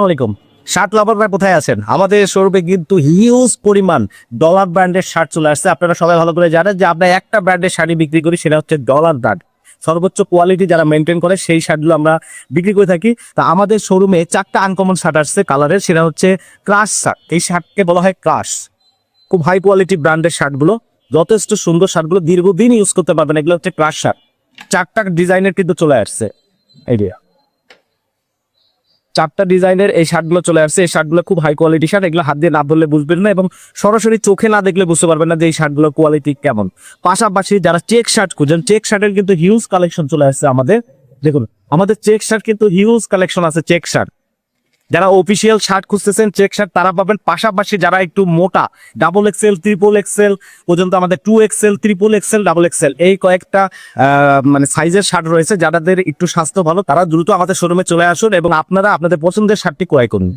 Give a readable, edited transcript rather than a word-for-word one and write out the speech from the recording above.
আলাইকুম। শার্ট লাভাররা কোথায় আছেন? আমাদের শোরুমে কিন্তু হিউজ পরিমাণ ডলার ব্র্যান্ডের শার্ট চলে আসছে। আপনারা সবাই ভালো করে জানেন যে আমরা একটা ব্র্যান্ডের শাড়ি বিক্রি করি, সেটা হচ্ছে ডলার ব্র্যান্ড। সর্বোচ্চ কোয়ালিটি যারা মেনটেন করে সেই শার্টগুলো আমরা বিক্রি করে থাকি। তা আমাদের শোরুমে 4টা আনকমন শার্ট আসছে কালারের, সেটা হচ্ছে ক্রাশ শার্ট। এই শার্টকে বলা হয় ক্রাশ। খুব হাই কোয়ালিটি ব্র্যান্ডের শার্টগুলো, যথেষ্ট সুন্দর শার্টগুলো, দীর্ঘদিন ইউজ করতে পারবেন। এগুলো হচ্ছে ক্রাশ শার্ট। 4টা ডিজাইনের কিন্তু চলে আসছে আইডিয়া। 4টা ডিজাইনের এই শার্টগুলো চলে আসছে। এই শার্টগুলো খুব হাই কোয়ালিটি শার্ট। এগুলো হাত দিয়ে না ধরলে বুঝবেন না এবং সরাসরি চোখে না দেখলে বুঝতে পারবেন না যে এই শার্টগুলোর কোয়ালিটি কেমন। পাশাপাশি যারা চেক শার্ট খুঁজেন, চেক শার্টের কিন্তু হিউজ কালেকশন চলে আসছে আমাদের। দেখুন, আমাদের চেক শার্ট কিন্তু হিউজ কালেকশন আছে। চেক শার্ট যারা অফিসিয়াল শার্ট খুঁজতেছেন চেক শার্ট তারা পাবেন। পাশাপাশি যারা একটু মোটা, ডাবল এক্সেল, ট্রিপল এক্সেল পর্যন্ত, আমাদের 2XL, triple Excel, double XL, এই কয়েকটা মানে সাইজের শার্ট রয়েছে। যাদের একটু স্বাস্থ্য ভালো তারা দ্রুত আমাদের শোরুমে চলে আসুন এবং আপনারা আপনাদের পছন্দের শার্টটি ক্রয় করুন।